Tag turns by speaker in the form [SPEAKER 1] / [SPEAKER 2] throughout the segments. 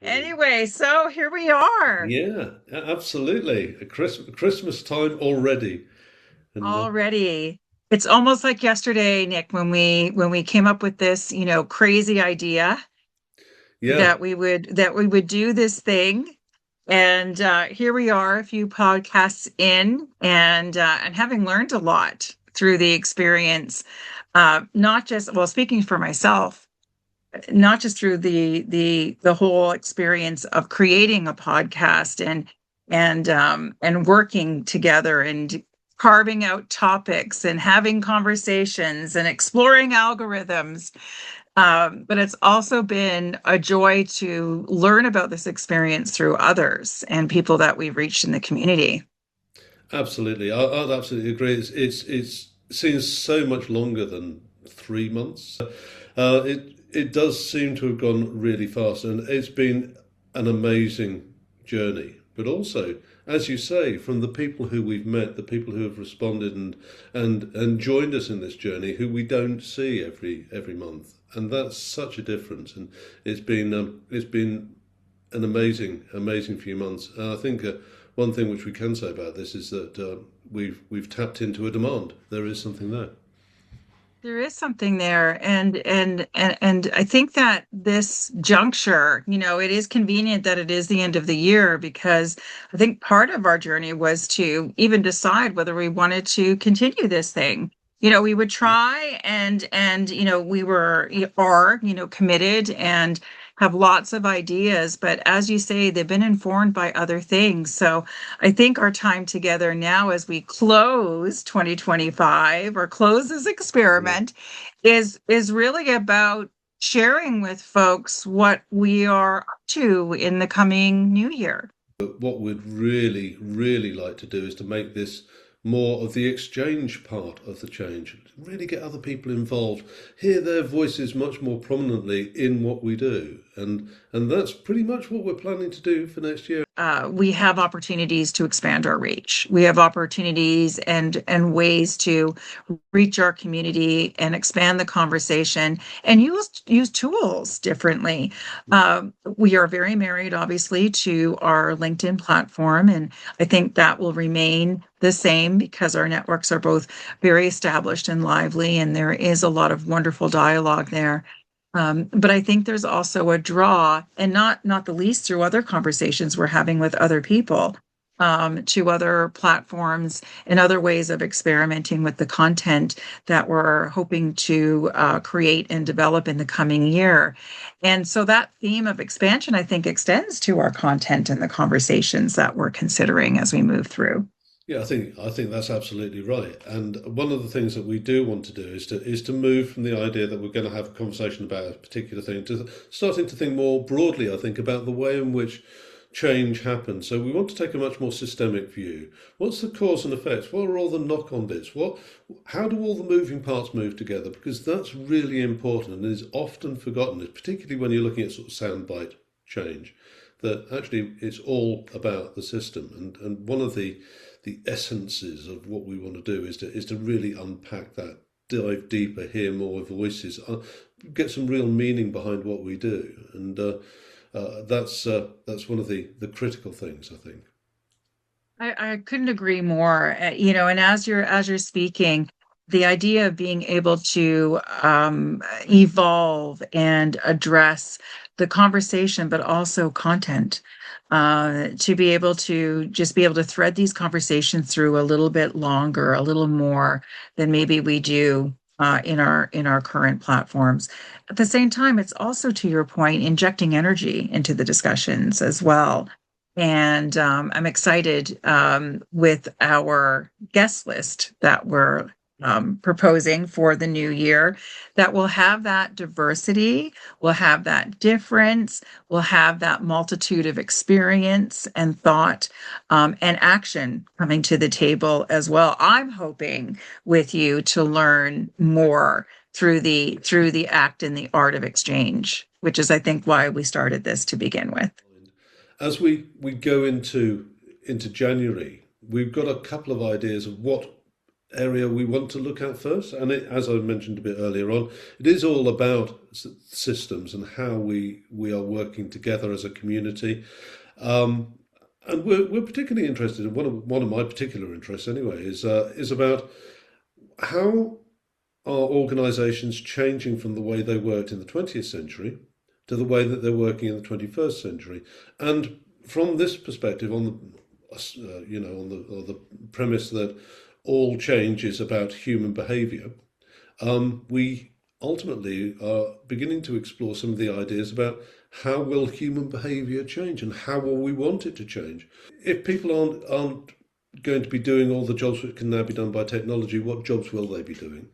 [SPEAKER 1] Anyway, so here we are
[SPEAKER 2] Yeah, absolutely. A Christmas time already. And
[SPEAKER 1] already. It's almost like yesterday, Nick, when we came up with this, crazy idea
[SPEAKER 2] yeah,
[SPEAKER 1] that we would do this thing. And here we are, a few podcasts in, and having learned a lot through the experience. Not just, well, speaking for myself, not just through the whole experience of creating a podcast and working together and carving out topics and having conversations and exploring algorithms. But it's also been a joy to learn about this experience through others and people that we've reached in the community.
[SPEAKER 2] absolutely. I'd absolutely agree. It's seems so much longer than 3 months. It does seem to have gone really fast, and it's been an amazing journey. But also, as you say, from the people who we've met, the people who have responded and joined us in this journey, who we don't see every month, and that's such a difference. And it's been an amazing few months. And I think one thing which we can say about this is that we've tapped into a demand. There is something there.
[SPEAKER 1] There is something there, and I think that this juncture, it is convenient that it is the end of the year because I think part of our journey was to even decide whether we wanted to continue this thing. We would try and we are committed and have lots of ideas, but as you say, they've been informed by other things. So I think our time together now as we close 2025 or close this
[SPEAKER 2] Yeah.
[SPEAKER 1] experiment is really about sharing with folks what we are up to in the coming new year.
[SPEAKER 2] But what we'd really like to do is to make this more of the exchange part of the change. Really get other people involved, hear their voices much more prominently in what we do, and that's pretty much what we're planning to do for next year.
[SPEAKER 1] We have opportunities to expand our reach. We have opportunities and ways to reach our community and expand the conversation and use tools differently. We are very married, obviously, to our LinkedIn platform, and I think that will remain the same because our networks are both very established and lively, and there is a lot of wonderful dialogue there. But I think there's also a draw, and not the least through other conversations we're having with other people, to other platforms and other ways of experimenting with the content that we're hoping to create and develop in the coming year. And so that theme of expansion, I think, extends to our content and the conversations that we're considering as we move through.
[SPEAKER 2] Yeah, I think that's absolutely right. And one of the things that we do want to do is to move from the idea that we're going to have a conversation about a particular thing to starting to think more broadly, I think, about the way in which change happens. So we want to take a much more systemic view. What's the cause and effects? What are all the knock-on bits? How do all the moving parts move together? Because that's really important and is often forgotten, particularly when you're looking at sort of soundbite change, that actually it's all about the system. And one of the essences of what we want to do is to really unpack that, dive deeper, hear more voices, get some real meaning behind what we do, and that's one of the critical things, I think.
[SPEAKER 1] I couldn't agree more. And as you're speaking, the idea of being able to evolve and address the conversation, but also content, to be able to just be able to thread these conversations through a little bit longer, a little more than maybe we do in our current platforms. At the same time, it's also, to your point, injecting energy into the discussions as well. And I'm excited with our guest list that we're proposing for the new year, that will have that diversity, will have that difference, will have that multitude of experience and thought and action coming to the table as well. I'm hoping with you to learn more through the act and the art of exchange, which is, I think, why we started this to begin with.
[SPEAKER 2] As we go into January, we've got a couple of ideas of what area we want to look at first. And as I mentioned a bit earlier on, it is all about systems and how we are working together as a community. Um, and we're particularly interested in one of my particular interests anyway is about how are organisations changing from the way they worked in the 20th century to the way that they're working in the 21st century. And from this perspective, on the premise that all change is about human behaviour, we ultimately are beginning to explore some of the ideas about how will human behaviour change and how will we want it to change. If people aren't going to be doing all the jobs that can now be done by technology, what jobs will they be doing?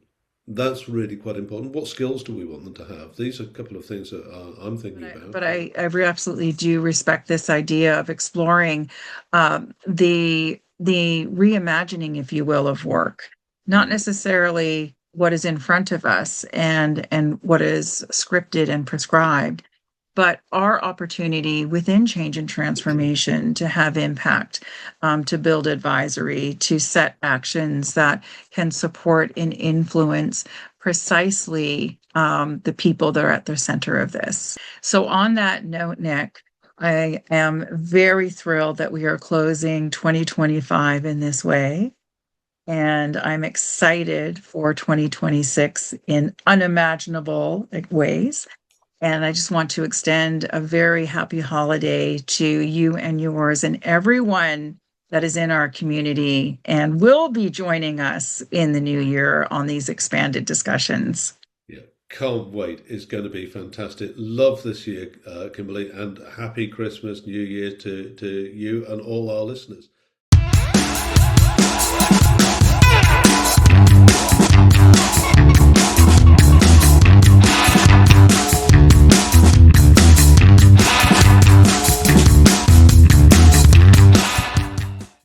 [SPEAKER 2] That's really quite important. What skills do we want them to have? These are a couple of things that I'm thinking about.
[SPEAKER 1] But I absolutely do respect this idea of exploring the reimagining, if you will, of work, not necessarily what is in front of us and what is scripted and prescribed, but our opportunity within change and transformation to have impact, to build advisory, to set actions that can support and influence precisely the people that are at the center of this. So, on that note, Nick, I am very thrilled that we are closing 2025 in this way. And I'm excited for 2026 in unimaginable ways. And I just want to extend a very happy holiday to you and yours and everyone that is in our community and will be joining us in the new year on these expanded discussions.
[SPEAKER 2] Yeah, can't wait. It's going to be fantastic. Love this year, Kimberly, and happy Christmas, New Year to you and all our listeners.